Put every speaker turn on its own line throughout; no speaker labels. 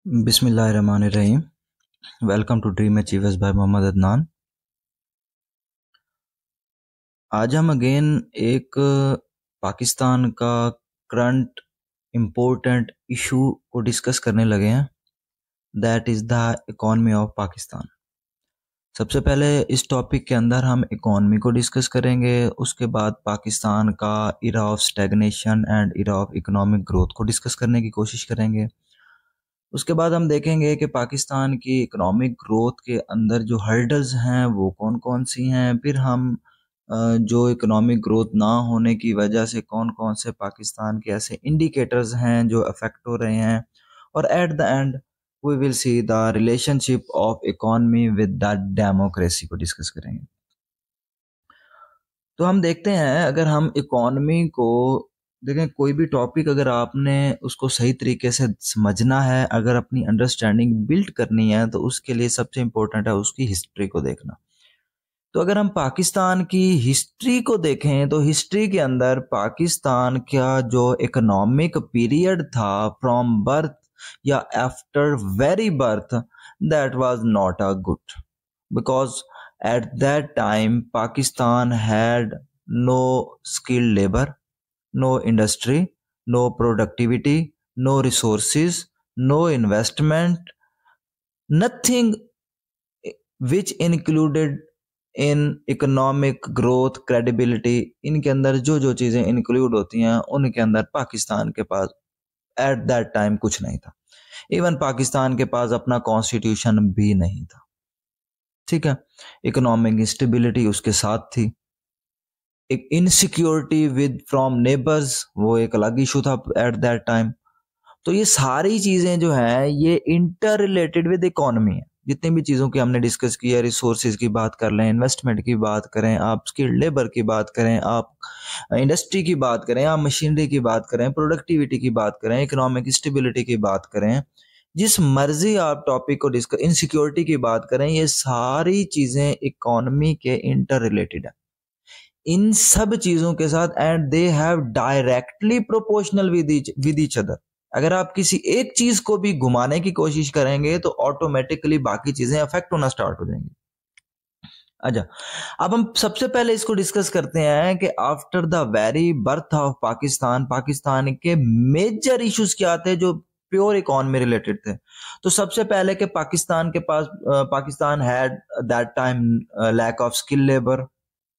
बिस्मिल्लाहिर्रहमानिर्रहीम। Welcome to dream achievers by Mohammad Adnan. आज हम अगेन एक पाकिस्तान का करंट इम्पोर्टेंट इशू को डिस्कस करने लगे हैं, that is the economy of Pakistan. सबसे पहले इस टॉपिक के अंदर हम इकॉनमी को डिस्कस करेंगे, उसके बाद पाकिस्तान का era of stagnation and era of economic growth को डिस्कस करने की कोशिश करेंगे। उसके बाद हम देखेंगे कि पाकिस्तान की इकोनॉमिक ग्रोथ के अंदर जो हर्डल्स हैं वो कौन कौन सी हैं। फिर हम जो इकोनॉमिक ग्रोथ ना होने की वजह से कौन कौन से पाकिस्तान के ऐसे इंडिकेटर्स हैं जो अफेक्ट हो रहे हैं, और at the end we will see the relationship of economy with the democracy को डिस्कस करेंगे। तो हम देखते हैं, अगर हम इकोनॉमी को देखें, कोई भी टॉपिक अगर आपने उसको सही तरीके से समझना है, अगर अपनी अंडरस्टैंडिंग बिल्ड करनी है, तो उसके लिए सबसे इम्पोर्टेंट है उसकी हिस्ट्री को देखना। तो अगर हम पाकिस्तान की हिस्ट्री को देखें तो हिस्ट्री के अंदर पाकिस्तान का जो इकोनॉमिक पीरियड था फ्रॉम बर्थ या after very birth, that was not a good, because at that time Pakistan had no skilled labour, no industry, no productivity, no resources, no investment, nothing which included in economic growth, credibility। इनके अंदर जो जो चीज़ें include होती हैं उनके अंदर पाकिस्तान के पास एट दैट टाइम कुछ नहीं था। इवन पाकिस्तान के पास अपना कॉन्स्टिट्यूशन भी नहीं था, ठीक है। इकोनॉमिक इंस्टेबिलिटी उसके साथ थी, एक इनसिक्योरिटी विद फ्रॉम नेबर्स, वो एक अलग इशू था एट दैट टाइम। तो ये सारी चीजें जो हैं ये इंटर रिलेटेड विद इकोनॉमी है। जितनी भी चीज़ों की हमने डिस्कस की है, रिसोर्सेज की बात कर लें, इन्वेस्टमेंट की बात करें, आप स्किल्ड लेबर की बात करें, आप इंडस्ट्री की बात करें, आप मशीनरी की बात करें, प्रोडक्टिविटी की बात करें, इकोनॉमिक स्टेबिलिटी की बात करें, जिस मर्जी आप टॉपिक को डिस्कस, इनसिक्योरिटी की बात करें, ये सारी चीज़ें इकोनॉमी के इंटर रिलेटेड है इन सब चीज़ों के साथ, and they have directly proportional with each other. अगर आप किसी एक चीज को भी घुमाने की कोशिश करेंगे तो ऑटोमेटिकली बाकी चीजें अफेक्ट होना स्टार्ट हो जाएंगी। अच्छा, अब हम सबसे पहले इसको डिस्कस करते हैं कि after the very birth of Pakistan, Pakistan के मेजर इश्यूज क्या थे जो प्योर इकोनॉमी रिलेटेड थे। तो सबसे पहले कि पाकिस्तान के पास Pakistan had that time lack of skill labour,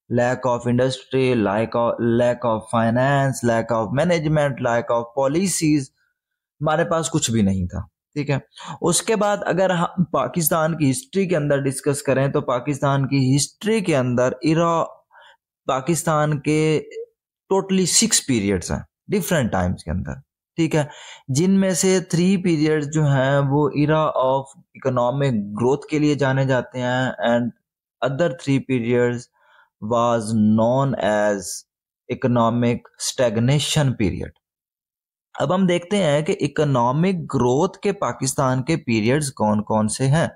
lack of industry, lack of finance, lack of management, lack of policies। हमारे पास कुछ भी नहीं था, ठीक है। उसके बाद अगर हम पाकिस्तान की हिस्ट्री के अंदर डिस्कस करें तो पाकिस्तान की हिस्ट्री के अंदर इरा पाकिस्तान के टोटली 6 पीरियड्स हैं डिफरेंट टाइम्स के अंदर, ठीक है, जिनमें से 3 पीरियड्स जो हैं वो इरा ऑफ इकोनॉमिक ग्रोथ के लिए जाने जाते हैं, and other 3 periods was known as economic stagnation period। अब हम देखते हैं कि इकोनॉमिक ग्रोथ के पाकिस्तान के पीरियड्स कौन कौन से हैं।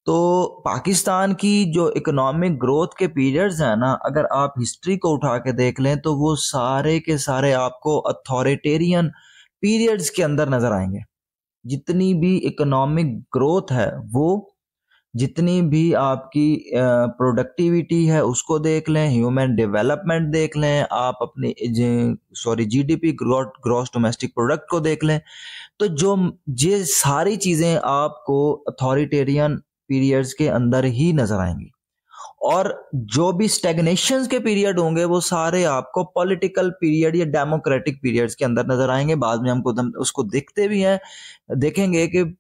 तो पाकिस्तान की जो इकोनॉमिक ग्रोथ के पीरियड्स हैं ना, अगर आप हिस्ट्री को उठा के देख लें तो वो सारे के सारे आपको अथॉरिटेरियन पीरियड्स के अंदर नजर आएंगे। जितनी भी इकोनॉमिक ग्रोथ है, वो जितनी भी आपकी प्रोडक्टिविटी है उसको देख लें, ह्यूमन डेवलपमेंट देख लें, आप अपनी जीडीपी ग्रॉस डोमेस्टिक प्रोडक्ट को देख लें, तो जो ये सारी चीज़ें आपको अथॉरिटेरियन पीरियड्स के अंदर ही नजर आएंगी। और जो भी स्टेगनेशन के पीरियड होंगे वो सारे आपको पॉलिटिकल पीरियड या डेमोक्रेटिक पीरियड्स के अंदर नजर आएंगे। बाद में हमको उसको देखते भी हैं, देखेंगे कि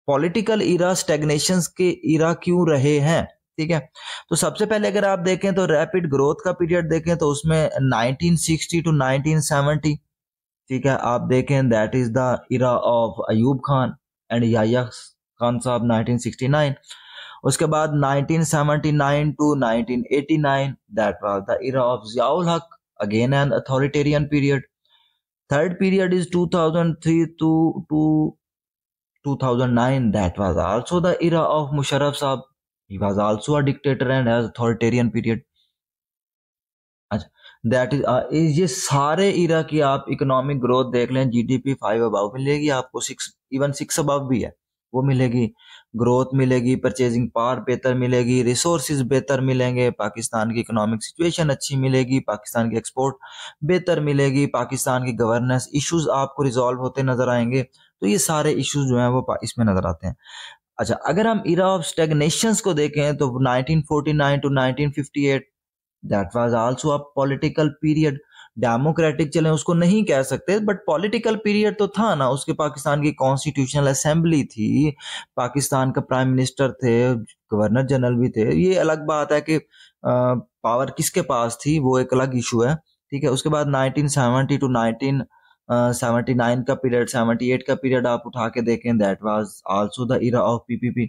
पॉलिटिकल इरा स्टेगनेशन के इरा क्यों रहे हैं, ठीक है। तो सबसे पहले अगर आप देखें तो रैपिड ग्रोथ का पीरियड देखें तो उसमें 1960 टू 1970, ठीक है, आप देखें that is the era of Ayub Khan and Yahya Khan sahab 1969। उसके बाद 1979 to 1989, that was the era of Ziaul Haq, again an authoritarian period. Third period is 2003 to 2009, that was also the era of Musharraf Saab. He was also a dictator and has authoritarian period. That is ये सारे इरा की आप economic growth देख लें, GDP 5 above मिलेगी आपको, 6 even 6 above भी है वो मिलेगी, ग्रोथ मिलेगी, परचेजिंग पावर बेहतर मिलेगी, रिसोर्सेज बेहतर मिलेंगे, पाकिस्तान की इकोनॉमिक सिचुएशन अच्छी मिलेगी, पाकिस्तान की एक्सपोर्ट बेहतर मिलेगी, पाकिस्तान की गवर्नेंस इश्यूज आपको रिजॉल्व होते नजर आएंगे। तो ये सारे इश्यूज जो हैं वो इसमें नजर आते हैं। अच्छा, अगर हम इरा ऑफ स्टैग्नेशंस को देखें तो 1949 to 1958 that was also a political period. Democratic चले उसको नहीं कह सकते, बट पॉलिटिकल पीरियड तो था ना। उसके पाकिस्तान की कॉन्स्टिट्यूशनल असेंबली थी, पाकिस्तान का प्राइम मिनिस्टर थे, गवर्नर जनरल भी थे। ये अलग बात है कि पावर किसके पास थी, वो एक अलग इशू है, ठीक है। उसके बाद 1970 टू 1979 का पीरियड, 78 का पीरियड आप उठा के देखें, that was also the era of PPP,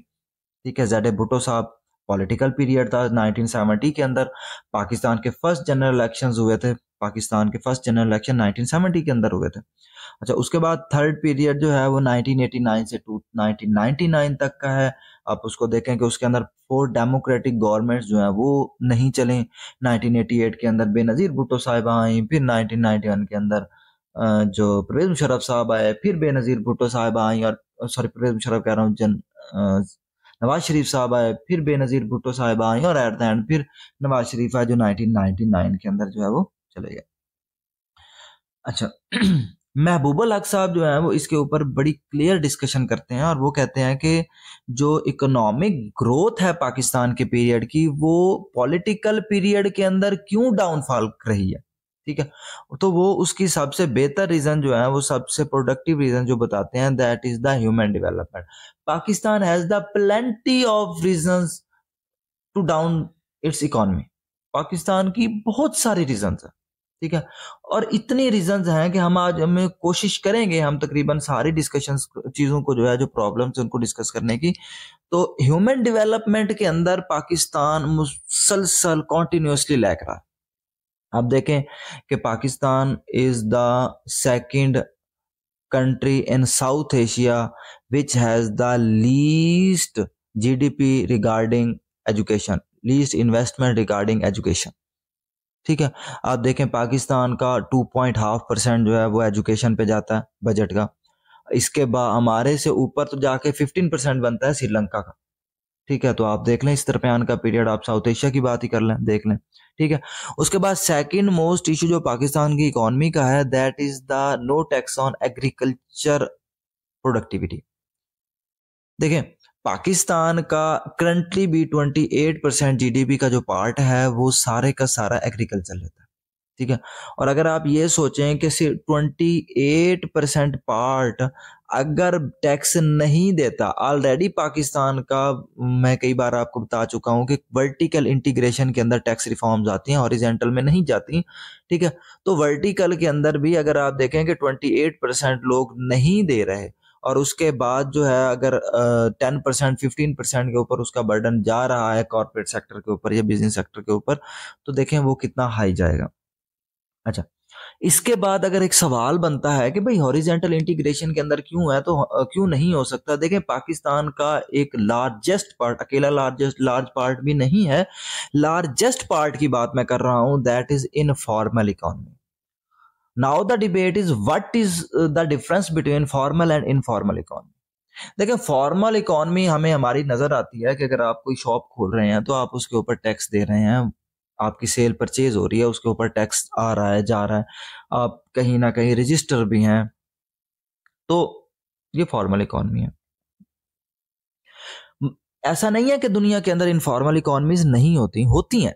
ठीक है। ज़ेड भुट्टो साहब, पॉलिटिकल पीरियड था। 1970 के अंदर पाकिस्तान के फर्स्ट जनरल इलेक्शंस हुए थे, पाकिस्तान के फर्स्ट जनरल इलेक्शन 1970 के अंदर हुए थे। अच्छा, उसके बाद थर्ड पीरियड जो है वो 1989 से 1999 तक का है। आप उसको देखें कि उसके अंदर 4 डेमोक्रेटिक गवर्नमेंट्स जो हैं वो नहीं चले। 1988 के अंदर बेनज़ीर भुट्टो साहिबा आई, फिर 1991 के अंदर जो परवेज मुशर्रफ साहब आए, फिर बेनज़ीर भुट्टो साहिबा आई, और सॉरी परवेज मुशर्रफ कह रहा हूँ, नवाज शरीफ साहब आए, फिर बेनज़ीर भुट्टो साहब आई, और एट द एंड फिर नवाज शरीफ आए जो 1999 के अंदर जो है वो चले गए। अच्छा महबूबुल हक साहब जो है वो इसके ऊपर बड़ी क्लियर डिस्कशन करते हैं, और वो कहते हैं कि जो इकोनॉमिक ग्रोथ है पाकिस्तान के पीरियड की, वो पॉलिटिकल पीरियड के अंदर क्यों डाउनफॉल रही है, ठीक है। तो वो उसकी सबसे बेहतर रीजन जो है, वो सबसे प्रोडक्टिव रीजन जो बताते हैं, that is the human development. Pakistan has the plenty of reasons to down its economy. Pakistan की बहुत सारी रीजंस है, ठीक है। और इतने रीजंस हैं कि हम आज हमें कोशिश करेंगे, हम तकरीबन सारी डिस्कशंस चीजों को जो है, जो प्रॉब्लम्स उनको डिस्कस करने की। तो ह्यूमन डेवलपमेंट के अंदर पाकिस्तान मुसलसल कॉन्टिन्यूसली लैग रहा है। आप देखें कि Pakistan is the second country in South Asia which has the least GDP regarding education, least investment regarding education, ठीक है। आप देखें पाकिस्तान का 2.5% जो है वो एजुकेशन पे जाता है बजट का। इसके बाद हमारे से ऊपर तो जाके 15% बनता है श्रीलंका का, ठीक है। तो आप देख लें इस तरफयान का पीरियड, आप साउथ एशिया की बात ही कर लें, देख लें, ठीक है। उसके बाद सेकंड मोस्ट इशू जो पाकिस्तान की इकोनॉमी का है, that is the no tax on agriculture productivity. देखें पाकिस्तान का करंटली भी 28% जीडीपी का जो पार्ट है वो सारे का सारा एग्रीकल्चर लेता है, ठीक है। और अगर आप ये सोचें कि सिर्फ 28% पार्ट अगर टैक्स नहीं देता, ऑलरेडी पाकिस्तान का, मैं कई बार आपको बता चुका हूं कि वर्टिकल इंटीग्रेशन के अंदर टैक्स रिफॉर्म्स आती हैं, हॉरिजॉन्टल में नहीं जाती, ठीक है। तो वर्टिकल के अंदर भी अगर आप देखें कि 28% लोग नहीं दे रहे, और उसके बाद जो है अगर 10% 15% के ऊपर उसका बर्डन जा रहा है कॉर्पोरेट सेक्टर के ऊपर या बिजनेस सेक्टर के ऊपर, तो देखें वो कितना हाई जाएगा। अच्छा, इसके बाद अगर एक सवाल बनता है कि भाई हॉरिजॉन्टल इंटीग्रेशन के अंदर क्यों है, तो क्यों नहीं हो सकता। देखें पाकिस्तान का एक लार्जेस्ट पार्ट, अकेला लार्ज पार्ट भी नहीं है, लार्जेस्ट पार्ट की बात मैं कर रहा हूं, that is informal economy. Now the debate is what is the difference between formal and informal economy. देखिए फॉर्मल इकोनॉमी हमें हमारी नजर आती है कि अगर आप कोई शॉप खोल रहे हैं तो आप उसके ऊपर टैक्स दे रहे हैं, आपकी सेल परचेज हो रही है, उसके ऊपर टैक्स आ रहा है, जा रहा है, आप कहीं ना कहीं रजिस्टर भी हैं, तो ये फॉर्मल इकोनॉमी है। ऐसा नहीं है कि दुनिया के अंदर इनफॉर्मल इकोनॉमीज नहीं होती, होती हैं,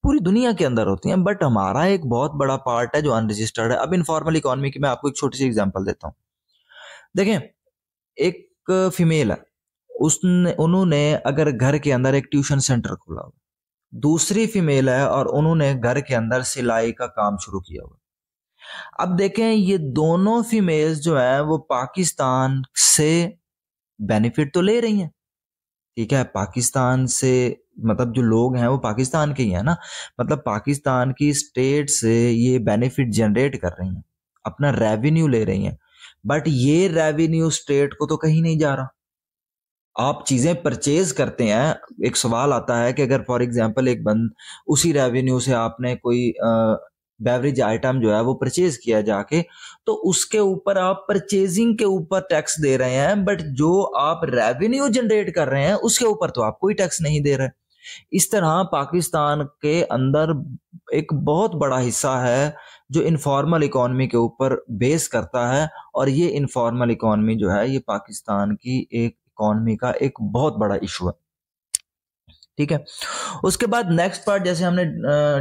पूरी दुनिया के अंदर होती हैं, बट हमारा एक बहुत बड़ा पार्ट है जो अनरजिस्टर्ड है। अब इनफॉर्मल इकोनॉमी की मैं आपको एक छोटी सी एग्जांपल देता हूं। देखें एक फीमेल है, उसने उन्होंने अगर घर के अंदर एक ट्यूशन सेंटर खोला हो, दूसरी फीमेल है और उन्होंने घर के अंदर सिलाई का काम शुरू किया हुआ। अब देखें ये दोनों फीमेल्स जो है वो पाकिस्तान से बेनिफिट तो ले रही हैं, ठीक है। पाकिस्तान से मतलब जो लोग हैं वो पाकिस्तान के ही हैं ना, मतलब पाकिस्तान की स्टेट से ये बेनिफिट जनरेट कर रही हैं, अपना रेवेन्यू ले रही हैं, बट ये रेवेन्यू स्टेट को तो कहीं नहीं जा रहा। आप चीजें परचेज करते हैं, एक सवाल आता है कि अगर फॉर एग्जांपल एक बंद उसी रेवेन्यू से आपने कोई बेवरेज आइटम जो है वो परचेज किया जाके, तो उसके ऊपर आप परचेजिंग के ऊपर टैक्स दे रहे हैं, बट जो आप रेवेन्यू जनरेट कर रहे हैं उसके ऊपर तो आप कोई टैक्स नहीं दे रहे। इस तरह पाकिस्तान के अंदर एक बहुत बड़ा हिस्सा है जो इनफॉर्मल इकोनॉमी के ऊपर बेस करता है, और ये इनफॉर्मल इकोनॉमी जो है ये पाकिस्तान की एक इकोनॉमी का एक बहुत बड़ा इशू है। ठीक है, उसके बाद नेक्स्ट पार्ट, जैसे हमने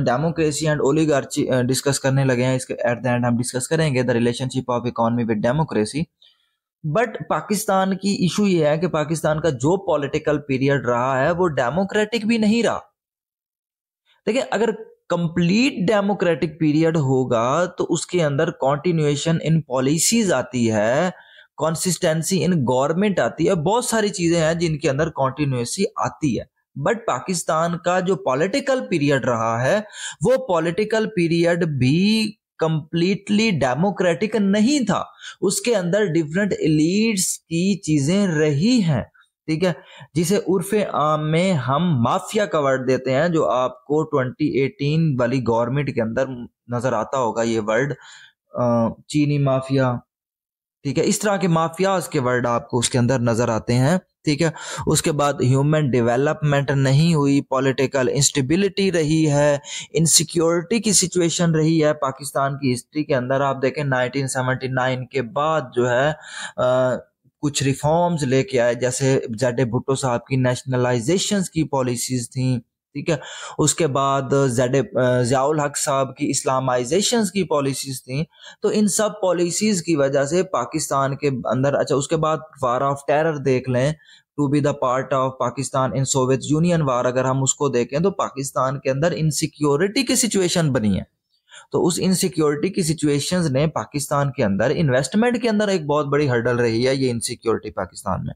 डेमोक्रेसी एंड ओलिगार्ची डिस्कस करने लगे हैं, इसके एट द एंड हम डिस्कस करेंगे the relationship of economy with democracy. But Pakistan की इशू ये है कि पाकिस्तान का जो पॉलिटिकल पीरियड रहा है वो डेमोक्रेटिक भी नहीं रहा। देखिए, अगर कंप्लीट डेमोक्रेटिक पीरियड होगा तो उसके अंदर कॉन्टिन्यूएशन इन पॉलिसीज आती है, कंसिस्टेंसी इन गवर्नमेंट आती है, बहुत सारी चीजें हैं जिनके अंदर कॉन्टिन्यूएसी आती है। बट पाकिस्तान का जो पॉलिटिकल पीरियड रहा है वो पॉलिटिकल पीरियड भी कंप्लीटली डेमोक्रेटिक नहीं था, उसके अंदर डिफरेंट एलिट्स की चीजें रही हैं। ठीक है, जिसे उर्फे आम में हम माफिया का वर्ड देते हैं, जो आपको 2018 वाली गवर्नमेंट के अंदर नजर आता होगा ये वर्ड, चीनी माफिया। ठीक है, इस तरह के माफियाज के वर्ड आपको उसके अंदर नजर आते हैं। ठीक है, उसके बाद ह्यूमन डेवलपमेंट नहीं हुई, पॉलिटिकल इंस्टेबिलिटी रही है, इनसिक्योरिटी की सिचुएशन रही है पाकिस्तान की हिस्ट्री के अंदर। आप देखें 1979 के बाद जो है कुछ रिफॉर्म्स लेके आए, जैसे जेड भुट्टो साहब की नेशनलाइजेशंस की पॉलिसीज थी। ठीक है, उसके बाद ज़ियाउल हक साहब की इस्लामाइजेशंस की पॉलिसीज थी। तो इन सब पॉलिसीज की वजह से पाकिस्तान के अंदर, अच्छा उसके बाद वार ऑफ टेरर देख लें, to be the part of Pakistan in Soviet Union war, अगर हम उसको देखें तो पाकिस्तान के अंदर इनसिक्योरिटी की सिचुएशन बनी है। तो उस इनसिक्योरिटी की सिचुएशंस ने पाकिस्तान के अंदर इन्वेस्टमेंट के अंदर एक बहुत बड़ी हर्डल रही है ये इनसिक्योरिटी पाकिस्तान में।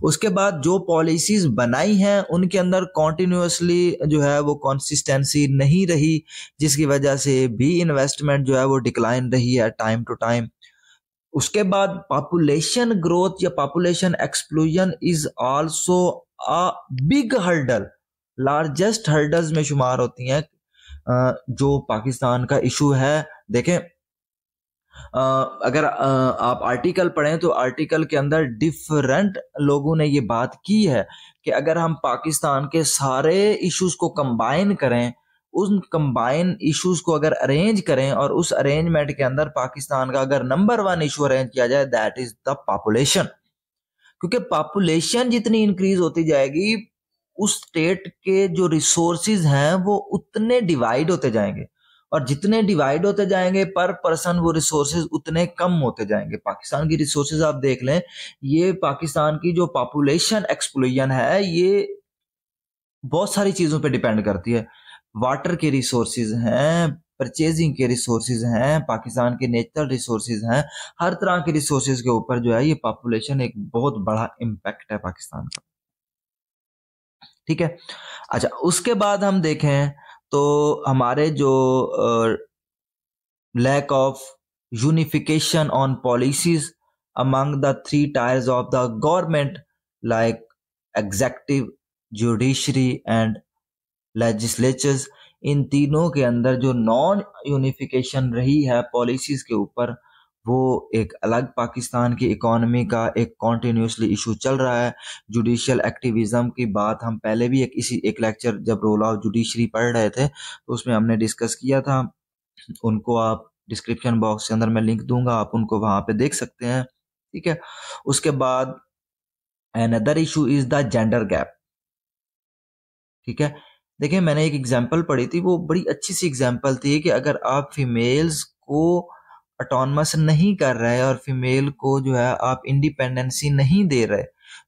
उसके बाद जो पॉलिसीज बनाई हैं उनके अंदर कॉन्टिन्यूसली जो है वो कंसिस्टेंसी नहीं रही, जिसकी वजह से भी इन्वेस्टमेंट जो है वो डिक्लाइन रही है टाइम टू टाइम। उसके बाद पॉपुलेशन ग्रोथ या population explosion is also a big hurdle, largest hurdles में शुमार होती हैं जो पाकिस्तान का इशू है। देखें, अगर आप आर्टिकल पढ़ें तो आर्टिकल के अंदर डिफरेंट लोगों ने ये बात की है कि अगर हम पाकिस्तान के सारे इश्यूज को कंबाइन करें, उन कंबाइन इश्यूज को अगर अरेंज करें और उस अरेंजमेंट के अंदर पाकिस्तान का अगर नंबर 1 इशू अरेंज किया जाए, दैट इज द पॉपुलेशन। क्योंकि पॉपुलेशन जितनी इंक्रीज होती जाएगी उस स्टेट के जो रिसोर्सेज हैं वो उतने डिवाइड होते जाएंगे, और जितने डिवाइड होते जाएंगे पर पर्सन वो रिसोर्सेज उतने कम होते जाएंगे। पाकिस्तान की रिसोर्सेज आप देख लें, ये पाकिस्तान की जो पॉपुलेशन एक्सप्लोजन है ये बहुत सारी चीजों पे डिपेंड करती है। वाटर के रिसोर्सेज हैं, परचेजिंग के रिसोर्सेज हैं, पाकिस्तान के नेचुरल रिसोर्सेज हैं, हर तरह के रिसोर्सेज के ऊपर जो है ये पॉपुलेशन एक बहुत बड़ा इम्पैक्ट है पाकिस्तान का। ठीक है, अच्छा उसके बाद हम देखें तो हमारे जो lack of unification on policies among the 3 tiers of the government like executive, judiciary and legislatures, इन तीनों के अंदर जो नॉन यूनिफिकेशन रही है पॉलिसीज के ऊपर, वो एक अलग पाकिस्तान की इकोनॉमी का एक कॉन्टिन्यूसली इशू चल रहा है। जुडिशियल एक्टिविज्म की बात हम पहले भी एक लेक्चर जब रोल ऑफ जुडिशरी पढ़ रहे थे तो उसमें हमने डिस्कस किया था, उनको आप डिस्क्रिप्शन बॉक्स के अंदर मैं लिंक दूंगा, आप उनको वहां पे देख सकते हैं। ठीक है, उसके बाद another issue is the gender gap. ठीक है, देखिए मैंने एक एग्जांपल पढ़ी थी, वो बड़ी अच्छी सी एग्जांपल थी कि अगर आप फीमेल्स को ऑटोनमस नहीं कर रहे और फीमेल को जो है आप इंडिपेंडेंसी नहीं दे रहे,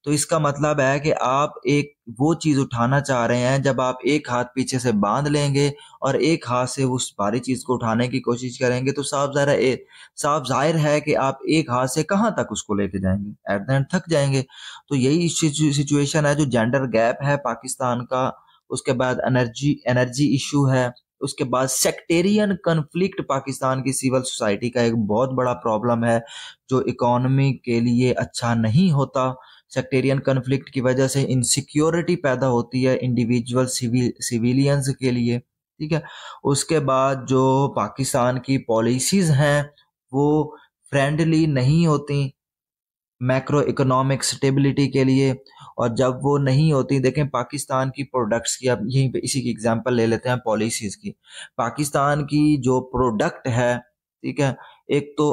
तो इसका मतलब है कि आप एक वो चीज उठाना चाह रहे हैं जब आप एक हाथ पीछे से बांध लेंगे और एक हाथ से उस भारी चीज को उठाने की कोशिश करेंगे, तो साफ जाहिर है कि आप एक हाथ से कहां तक उसको लेके जाएंगे, एट द एंड थक जाएंगे। तो यही सिचुएशन है जो जेंडर गैप है पाकिस्तान का। उसके बाद एनर्जी इशू है। उसके बाद सेक्टेरियन कन्फ्लिक्ट पाकिस्तान की सिविल सोसाइटी का एक बहुत बड़ा प्रॉब्लम है जो इकोनॉमी के लिए अच्छा नहीं होता। सेक्टेरियन कन्फ्लिक्ट की वजह से इनसिक्योरिटी पैदा होती है इंडिविजुअल सिविलियंस के लिए। ठीक है। उसके बाद जो पाकिस्तान की पॉलिसीज हैं वो फ्रेंडली नहीं होती मैक्रो इकोनॉमिक स्टेबिलिटी के लिए, और जब वो नहीं होती, देखें पाकिस्तान की प्रोडक्ट्स की, अब यहीं पे इसी की एग्जांपल ले लेते हैं पॉलिसीज की। पाकिस्तान की जो प्रोडक्ट है, ठीक है, एक तो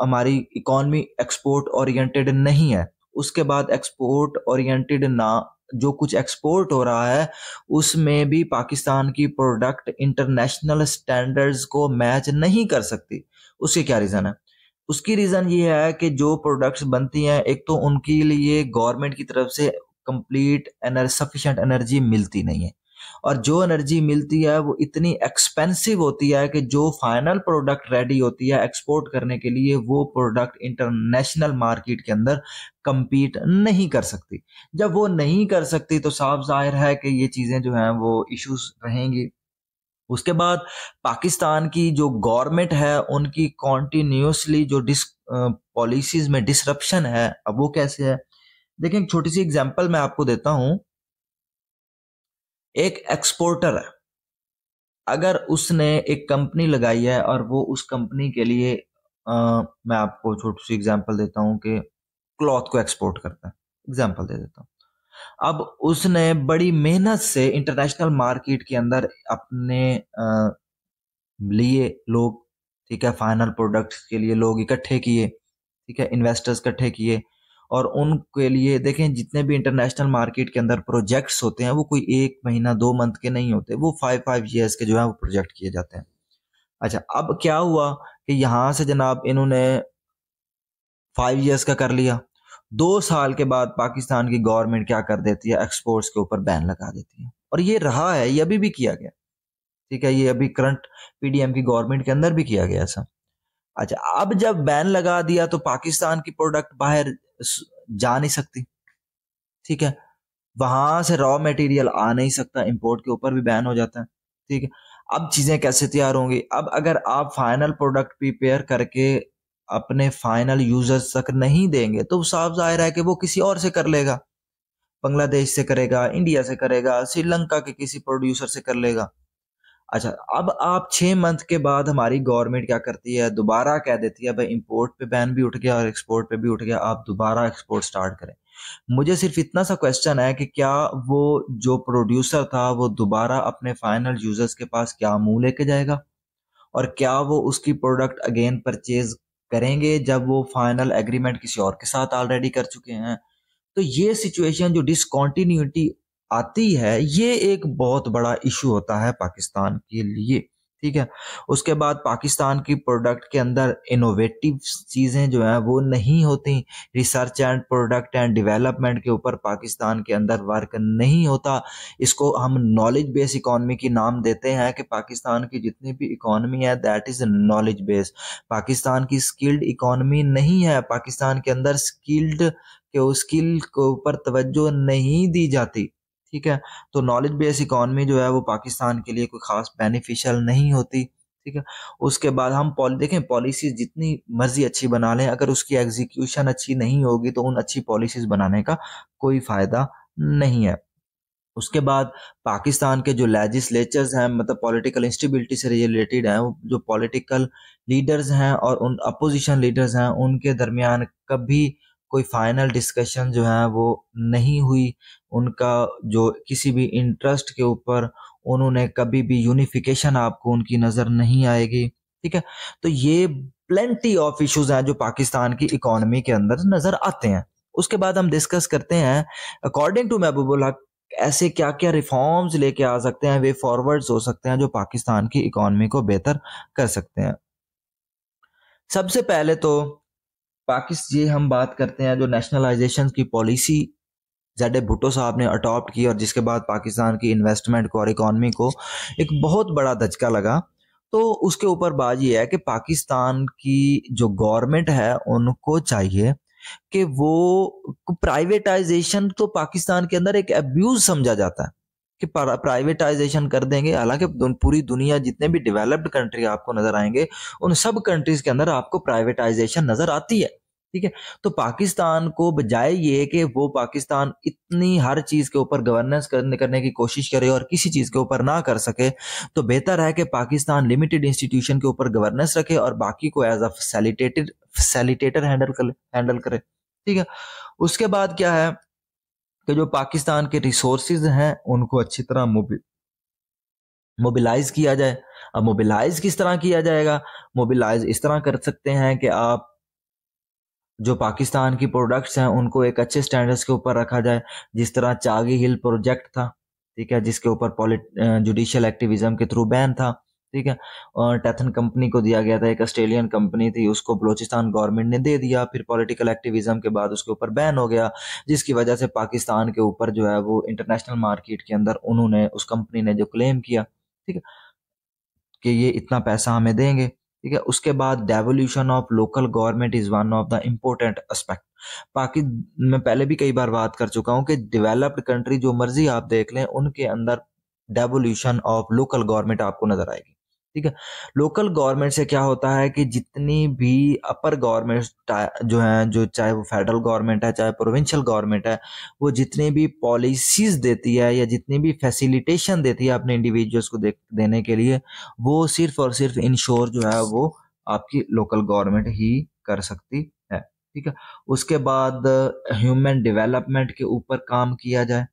हमारी इकोनॉमी एक्सपोर्ट ओरिएंटेड नहीं है, उसके बाद एक्सपोर्ट ओरिएंटेड ना, जो कुछ एक्सपोर्ट हो रहा है उसमें भी पाकिस्तान की प्रोडक्ट इंटरनेशनल स्टैंडर्ड्स को मैच नहीं कर सकती। उसके क्या रीज़न है? उसकी रीज़न ये है कि जो प्रोडक्ट्स बनती हैं, एक तो उनके लिए गवर्नमेंट की तरफ से कंप्लीट सफिशिएंट एनर्जी मिलती नहीं है, और जो एनर्जी मिलती है वो इतनी एक्सपेंसिव होती है कि जो फाइनल प्रोडक्ट रेडी होती है एक्सपोर्ट करने के लिए, वो प्रोडक्ट इंटरनेशनल मार्केट के अंदर compete नहीं कर सकती। जब वो नहीं कर सकती तो साफ जाहिर है कि ये चीज़ें जो हैं वो इश्यूज रहेंगी। उसके बाद पाकिस्तान की जो गवर्नमेंट है उनकी कॉन्टिन्यूसली जो पॉलिसीज में डिसरप्शन है, अब वो कैसे है? देखिए एक छोटी सी एग्जांपल मैं आपको देता हूं। एक एक्सपोर्टर है, अगर उसने एक कंपनी लगाई है और वो उस कंपनी के लिए मैं आपको छोटी सी एग्जांपल देता हूं कि क्लॉथ को एक्सपोर्ट करता है, एग्जांपल दे देता हूं। अब उसने बड़ी मेहनत से इंटरनेशनल मार्केट के अंदर अपने लिए लोग, ठीक है, फाइनल प्रोडक्ट्स के लिए लोग इकट्ठे किए, ठीक है, इन्वेस्टर्स इकट्ठे किए, और उनके लिए देखें जितने भी इंटरनेशनल मार्केट के अंदर प्रोजेक्ट्स होते हैं वो कोई 1 महीना 2 मंथ के नहीं होते, वो 5 5 years के जो है वो प्रोजेक्ट किए जाते हैं। अच्छा, अब क्या हुआ कि यहाँ से जनाब इन्होंने 5 years का कर लिया, 2 साल के बाद पाकिस्तान की गवर्नमेंट क्या कर देती है, एक्सपोर्ट्स के ऊपर बैन लगा देती है, और ये रहा है, ये अभी भी किया गया, ठीक है, ये अभी करंट पीडीएम की गवर्नमेंट के अंदर भी किया गया ऐसा। अच्छा, अब जब बैन लगा दिया तो पाकिस्तान की प्रोडक्ट बाहर जा नहीं सकती, ठीक है, वहां से रॉ मटेरियल आ नहीं सकता, इंपोर्ट के ऊपर भी बैन हो जाता है, ठीक है। अब चीजें कैसे तैयार होंगी? अब अगर आप फाइनल प्रोडक्ट प्रिपेयर करके अपने फाइनल यूजर्स तक नहीं देंगे तो साफ जाहिर है कि वो किसी और से कर लेगा, बांग्लादेश से करेगा, इंडिया से करेगा, श्रीलंका के किसी प्रोड्यूसर से कर लेगा। अच्छा, अब आप 6 मंथ के बाद हमारी गवर्नमेंट क्या करती है, दोबारा कह देती है भाई इंपोर्ट पे बैन भी उठ गया और एक्सपोर्ट पे भी उठ गया, आप दोबारा एक्सपोर्ट स्टार्ट करें। मुझे सिर्फ इतना सा क्वेश्चन है कि क्या वो जो प्रोड्यूसर था वो दोबारा अपने फाइनल यूजर्स के पास क्या मुंह लेके जाएगा, और क्या वो उसकी प्रोडक्ट अगेन परचेज करेंगे जब वो फाइनल एग्रीमेंट किसी और के साथ ऑलरेडी कर चुके हैं? तो ये सिचुएशन जो डिसकॉन्टिन्यूटी आती है, ये एक बहुत बड़ा इशू होता है पाकिस्तान के लिए, ठीक है। उसके बाद पाकिस्तान की प्रोडक्ट के अंदर इनोवेटिव चीज़ें जो हैं वो नहीं होती, research and product and development के ऊपर पाकिस्तान के अंदर वर्क नहीं होता। इसको हम नॉलेज बेस इकोनॉमी की नाम देते हैं कि पाकिस्तान की जितनी भी इकोनॉमी है that is knowledge base. Pakistan की स्किल्ड इकोनॉमी नहीं है, पाकिस्तान के अंदर स्किल्ड कि उस स्किल के ऊपर तवज्जो नहीं दी जाती, ठीक है। तो नॉलेज बेस इकोनॉमी जो है वो पाकिस्तान के लिए कोई खास बेनिफिशियल नहीं होती, ठीक है। उसके बाद हम देखें पॉलिसीज जितनी मर्जी अच्छी बना लें, अगर उसकी एग्जीक्यूशन अच्छी नहीं होगी तो उन अच्छी पॉलिसीज बनाने का कोई फायदा नहीं है। उसके बाद पाकिस्तान के जो लेजिस्लेचर्स हैं, मतलब पॉलिटिकल इंस्टेबिलिटी से रिलेटेड हैं, जो पॉलिटिकल लीडर्स हैं और उन अपोजिशन लीडर्स हैं, उनके दरमियान कभी कोई फाइनल डिस्कशन जो है वो नहीं हुई। उनका जो किसी भी इंटरेस्ट के ऊपर उन्होंने कभी भी यूनिफिकेशन आपको उनकी नज़र नहीं आएगी, ठीक है। तो ये प्लेंटी ऑफ इश्यूज हैं जो पाकिस्तान की इकोनॉमी के अंदर नज़र आते हैं। उसके बाद हम डिस्कस करते हैं अकॉर्डिंग टू महबूबुल हक ऐसे क्या क्या रिफॉर्म्स लेके आ सकते हैं, वे फॉरवर्ड्स हो सकते हैं जो पाकिस्तान की इकोनॉमी को बेहतर कर सकते हैं। सबसे पहले तो ये हम बात करते हैं जो नेशनलाइजेशन की पॉलिसी जेड भुट्टो साहब ने अडॉप्ट की और जिसके बाद पाकिस्तान की इन्वेस्टमेंट को और इकोनॉमी को एक बहुत बड़ा धचका लगा। तो उसके ऊपर बात यह है कि पाकिस्तान की जो गवर्नमेंट है उनको चाहिए कि वो प्राइवेटाइजेशन, तो पाकिस्तान के अंदर एक अब्यूज समझा जाता है कि प्राइवेटाइजेशन कर देंगे, हालांकि पूरी दुनिया जितने भी डेवलप्ड कंट्री आपको नजर आएंगे उन सब कंट्रीज के अंदर आपको प्राइवेटाइजेशन नजर आती है, ठीक है। तो पाकिस्तान को बजाय ये कि वो पाकिस्तान इतनी हर चीज के ऊपर गवर्नेंस करने की कोशिश करे और किसी चीज के ऊपर ना कर सके, तो बेहतर है कि पाकिस्तान लिमिटेड इंस्टीट्यूशन के ऊपर गवर्नेंस रखे और बाकी को एज अ फैसिलिटेटर हैंडल करे। ठीक है। उसके बाद क्या है कि जो पाकिस्तान के रिसोर्सेज हैं उनको अच्छी तरह मोबिलाइज किया जाए। अब मोबिलाइज किस तरह किया जाएगा? मोबिलाइज इस तरह कर सकते हैं कि आप जो पाकिस्तान की प्रोडक्ट्स हैं उनको एक अच्छे स्टैंडर्ड्स के ऊपर रखा जाए, जिस तरह चागी हिल प्रोजेक्ट था, ठीक है, जिसके ऊपर जुडिशियल एक्टिविज्म के थ्रू बैन था, ठीक है, और टेथन कंपनी को दिया गया था, एक ऑस्ट्रेलियन कंपनी थी, उसको बलूचिस्तान गवर्नमेंट ने दे दिया, फिर पॉलिटिकल एक्टिविज्म के बाद उसके ऊपर बैन हो गया, जिसकी वजह से पाकिस्तान के ऊपर जो है वो इंटरनेशनल मार्केट के अंदर उन्होंने, उस कंपनी ने जो क्लेम किया, ठीक है, कि ये इतना पैसा हमें देंगे, ठीक है। उसके बाद devolution of local government is one of the important aspect. बाकी मैं पहले भी कई बार बात कर चुका हूं कि डेवलप्ड कंट्री जो मर्जी आप देख लें उनके अंदर डेवोल्यूशन ऑफ लोकल गवर्नमेंट आपको नजर आएगी, ठीक है। लोकल गवर्नमेंट से क्या होता है कि जितनी भी अपर गवर्नमेंट जो है, जो चाहे वो फेडरल गवर्नमेंट है चाहे प्रोविंशियल गवर्नमेंट है, वो जितनी भी पॉलिसीज देती है या जितनी भी फैसिलिटेशन देती है अपने इंडिविजुअल्स को देने के लिए, वो सिर्फ और सिर्फ इंश्योर जो है वो आपकी लोकल गवर्नमेंट ही कर सकती है, ठीक है। उसके बाद ह्यूमन डेवलपमेंट के ऊपर काम किया जाए,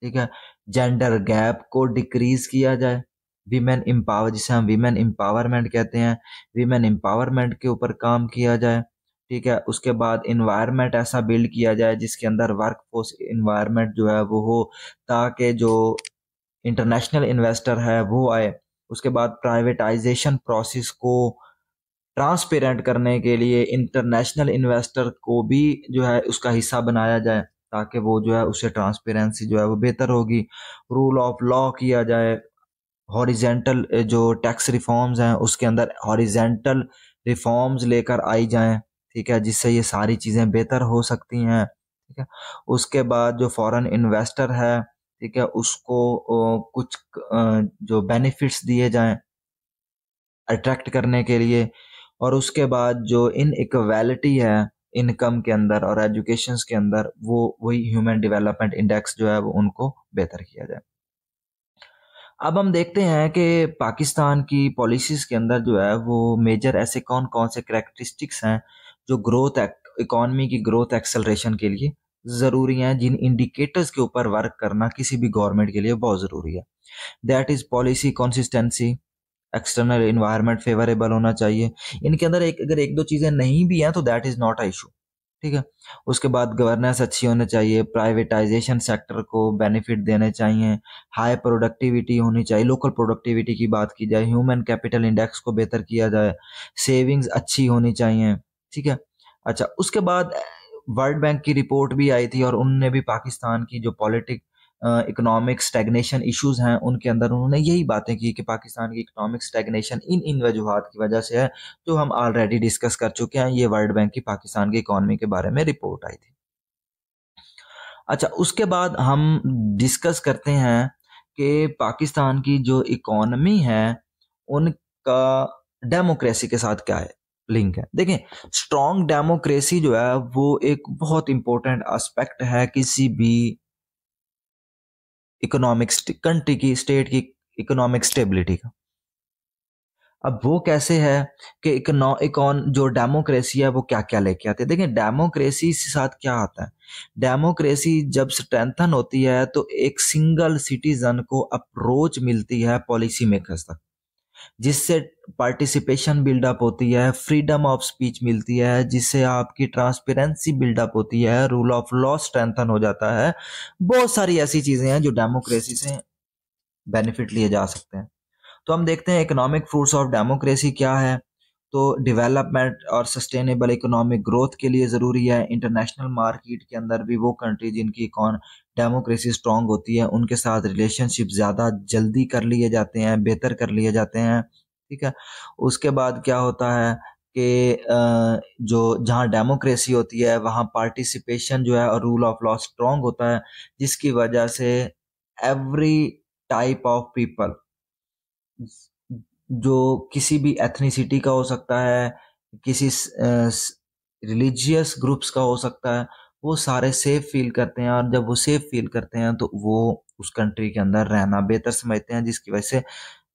ठीक है। जेंडर गैप को डिक्रीज किया जाए, विमेन एम्पावर, जिसे हम विमेन एम्पावरमेंट कहते हैं, विमेन एम्पावरमेंट के ऊपर काम किया जाए, ठीक है। उसके बाद इन्वायरमेंट ऐसा बिल्ड किया जाए जिसके अंदर वर्कफोर्स इन्वायरमेंट जो है वो हो, ताकि जो इंटरनेशनल इन्वेस्टर है वो आए। उसके बाद प्राइवेटाइजेशन प्रोसेस को ट्रांसपेरेंट करने के लिए इंटरनेशनल इन्वेस्टर को भी जो है उसका हिस्सा बनाया जाए, ताकि वो जो है उससे ट्रांसपेरेंसी जो है वो बेहतर होगी। रूल ऑफ लॉ किया जाए, हॉरिजेंटल जो टैक्स रिफॉर्म्स हैं उसके अंदर हॉरिजेंटल रिफॉर्म्स लेकर आई जाएं, ठीक है, जिससे ये सारी चीज़ें बेहतर हो सकती हैं, ठीक है। उसके बाद जो फॉरेन इन्वेस्टर है, ठीक है, उसको कुछ जो बेनिफिट्स दिए जाएं अट्रैक्ट करने के लिए। और उसके बाद जो इनइक्वालिटी है इनकम के अंदर और एजुकेशन के अंदर, वो वही ह्यूमन डेवलपमेंट इंडेक्स जो है वो उनको बेहतर किया जाए। अब हम देखते हैं कि पाकिस्तान की पॉलिसीज के अंदर जो है वो मेजर ऐसे कौन कौन से करैक्टरिस्टिक्स हैं जो ग्रोथ इकोनॉमी की ग्रोथ एक्सेलरेशन के लिए ज़रूरी हैं, जिन इंडिकेटर्स के ऊपर वर्क करना किसी भी गवर्नमेंट के लिए बहुत ज़रूरी है। That is policy consistency, external environment favourable होना चाहिए। इनके अंदर अगर एक दो चीज़ें नहीं भी हैं तो that is not a issue, ठीक है। उसके बाद गवर्नेंस अच्छी होनी चाहिए, प्राइवेटाइजेशन सेक्टर को बेनिफिट देने चाहिए, हाई प्रोडक्टिविटी होनी चाहिए, लोकल प्रोडक्टिविटी की बात की जाए, ह्यूमन कैपिटल इंडेक्स को बेहतर किया जाए, सेविंग्स अच्छी होनी चाहिए, ठीक है। अच्छा, उसके बाद वर्ल्ड बैंक की रिपोर्ट भी आई थी और उनने भी पाकिस्तान की जो इकोनॉमिक स्टैग्नेशन इश्यूज हैं उनके अंदर उन्होंने यही बातें की कि पाकिस्तान की इकोनॉमिक स्टैग्नेशन इन वजूहात की वजह से है, जो हम ऑलरेडी डिस्कस कर चुके हैं। ये वर्ल्ड बैंक की पाकिस्तान की इकोनॉमी के बारे में रिपोर्ट आई थी। अच्छा, उसके बाद हम डिस्कस करते हैं कि पाकिस्तान की जो इकोनॉमी है उनका डेमोक्रेसी के साथ क्या है लिंक है। देखें, स्ट्रॉन्ग डेमोक्रेसी जो है वो एक बहुत इंपॉर्टेंट एस्पेक्ट है किसी भी इकोनॉमिक कंट्री की, स्टेट की इकोनॉमिक स्टेबिलिटी का। अब वो कैसे है कि जो डेमोक्रेसी है वो क्या क्या लेके आते हैं। देखिए, डेमोक्रेसी के साथ क्या आता है, डेमोक्रेसी जब स्ट्रेंथन होती है तो एक सिंगल सिटीजन को अप्रोच मिलती है पॉलिसी मेकर्स तक, जिससे पार्टिसिपेशन बिल्डअप होती है, फ्रीडम ऑफ स्पीच मिलती है, जिससे आपकी ट्रांसपेरेंसी बिल्डअप होती है, रूल ऑफ लॉ स्ट्रेंथन हो जाता है। बहुत सारी ऐसी चीजें हैं जो डेमोक्रेसी से बेनिफिट लिए जा सकते हैं। तो हम देखते हैं इकोनॉमिक फ्रूट्स ऑफ डेमोक्रेसी क्या है। तो डेवलपमेंट और सस्टेनेबल इकोनॉमिक ग्रोथ के लिए ज़रूरी है। इंटरनेशनल मार्केट के अंदर भी वो कंट्री जिनकी डेमोक्रेसी स्ट्रांग होती है उनके साथ रिलेशनशिप ज़्यादा जल्दी कर लिए जाते हैं, बेहतर कर लिए जाते हैं, ठीक है। उसके बाद क्या होता है कि जो जहाँ डेमोक्रेसी होती है वहाँ पार्टिसिपेशन जो है और रूल ऑफ लॉ स्ट्रांग होता है, जिसकी वजह से एवरी टाइप ऑफ पीपल, जो किसी भी एथनिसिटी का हो सकता है, किसी रिलीजियस ग्रुप्स का हो सकता है, वो सारे सेफ फील करते हैं, और जब वो सेफ फील करते हैं तो वो उस कंट्री के अंदर रहना बेहतर समझते हैं, जिसकी वजह से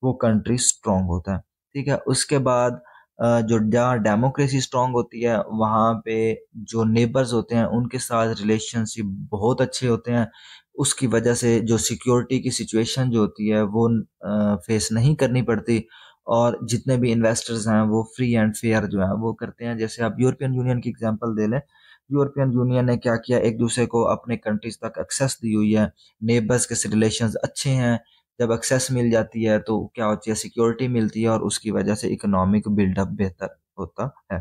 वो कंट्री स्ट्रांग होता है। ठीक है, उसके बाद जो जहाँ डेमोक्रेसी स्ट्रांग होती है वहाँ पे जो नेबर्स होते हैं उनके साथ रिलेशनशिप बहुत अच्छे होते हैं। उसकी वजह से जो सिक्योरिटी की सिचुएशन जो होती है वो फेस नहीं करनी पड़ती, और जितने भी इन्वेस्टर्स हैं वो फ्री एंड फेयर जो है वो करते हैं। जैसे आप यूरोपियन यूनियन की एग्जांपल दे लें, यूरोपियन यूनियन ने क्या किया, एक दूसरे को अपने कंट्रीज तक एक्सेस दी हुई है, नेबर्स के रिलेशंस अच्छे हैं। जब एक्सेस मिल जाती है तो क्या होती है, सिक्योरिटी मिलती है, और उसकी वजह से इकोनॉमिक बिल्डअप बेहतर होता है।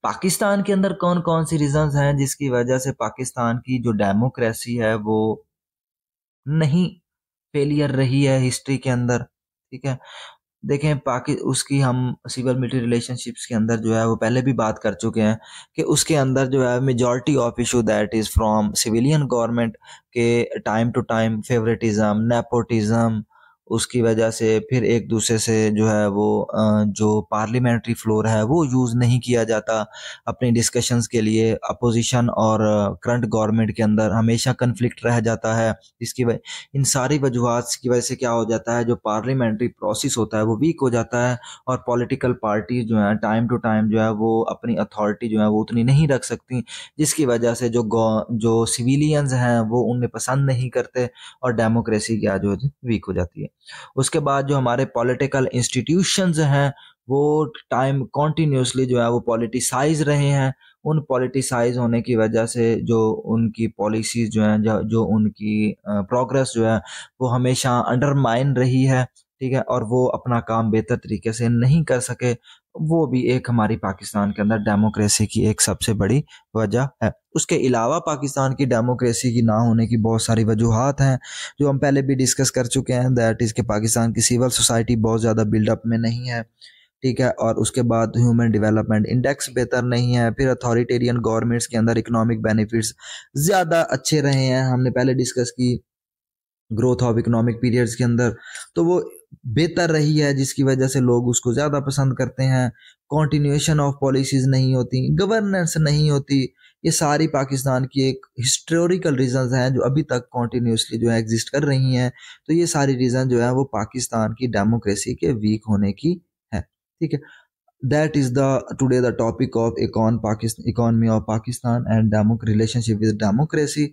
पाकिस्तान के अंदर कौन कौन सी रीजंस हैं जिसकी वजह से पाकिस्तान की जो डेमोक्रेसी है वो नहीं फेलियर रही है हिस्ट्री के अंदर? ठीक है, देखें पाकि उसकी हम सिविल मिलिट्री रिलेशनशिप्स के अंदर जो है वो पहले भी बात कर चुके हैं कि उसके अंदर जो है majority of issue that is from civilian government के time to time favouritism, nepotism, उसकी वजह से फिर एक दूसरे से जो है वो जो पार्लियामेंट्री फ्लोर है वो यूज़ नहीं किया जाता अपनी डिस्कशंस के लिए। अपोजिशन और करंट गवर्नमेंट के अंदर हमेशा कन्फ्लिक्ट रह जाता है। इसकी वजह इन सारी वजूहत की वजह से क्या हो जाता है, जो पार्लियामेंट्री प्रोसेस होता है वो वीक हो जाता है, और पॉलिटिकल पार्टी जो है टाइम टू टाइम जो है वो अपनी अथॉरिटी जो है वो उतनी नहीं रख सकती, जिसकी वजह से जो सिविलियंस हैं वो उन्हें पसंद नहीं करते, और डेमोक्रेसी क्या जो वीक हो जाती है। उसके बाद जो हमारे पॉलिटिकल इंस्टीट्यूशंस हैं वो टाइम कॉन्टीन्यूसली जो है वो पॉलिटिसाइज रहे हैं। उन पॉलिटिसाइज होने की वजह से जो उनकी पॉलिसीज जो हैं, जो उनकी प्रोग्रेस जो है वो हमेशा अंडरमाइन रही है। ठीक है, और वो अपना काम बेहतर तरीके से नहीं कर सके। वो भी एक हमारी पाकिस्तान के अंदर डेमोक्रेसी की एक सबसे बड़ी वजह है। उसके अलावा पाकिस्तान की डेमोक्रेसी की ना होने की बहुत सारी वजूहात हैं जो हम पहले भी डिस्कस कर चुके हैं, दैट इज़ कि पाकिस्तान की सिविल सोसाइटी बहुत ज़्यादा बिल्डअप में नहीं है। ठीक है, और उसके बाद ह्यूमन डेवलपमेंट इंडेक्स बेहतर नहीं है। फिर अथॉरिटेरियन गवर्नमेंट्स के अंदर इकोनॉमिक बेनिफिट्स ज़्यादा अच्छे रहे हैं, हमने पहले डिस्कस की ग्रोथ ऑफ इकोनॉमिक पीरियड्स के अंदर, तो वो बेहतर रही है, जिसकी वजह से लोग उसको ज़्यादा पसंद करते हैं। कॉन्टिन्यूएशन ऑफ पॉलिसीज़ नहीं होती, गवर्नेंस नहीं होती। ये सारी पाकिस्तान की एक हिस्टोरिकल रीजंस हैं जो अभी तक कॉन्टिन्यूसली जो है एग्जिस्ट कर रही हैं। तो ये सारी रीज़न जो है वो पाकिस्तान की डेमोक्रेसी के वीक होने की है। ठीक है, that is the today the topic of economy of Pakistan and relationship with democracy।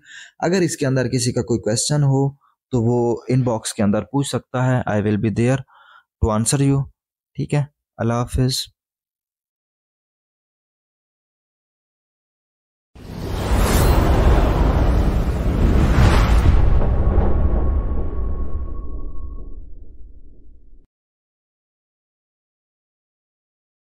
अगर इसके अंदर किसी का कोई क्वेश्चन हो तो वो इनबॉक्स के अंदर पूछ सकता है, I will be there to answer you. ठीक है, अल्लाह हाफिज़।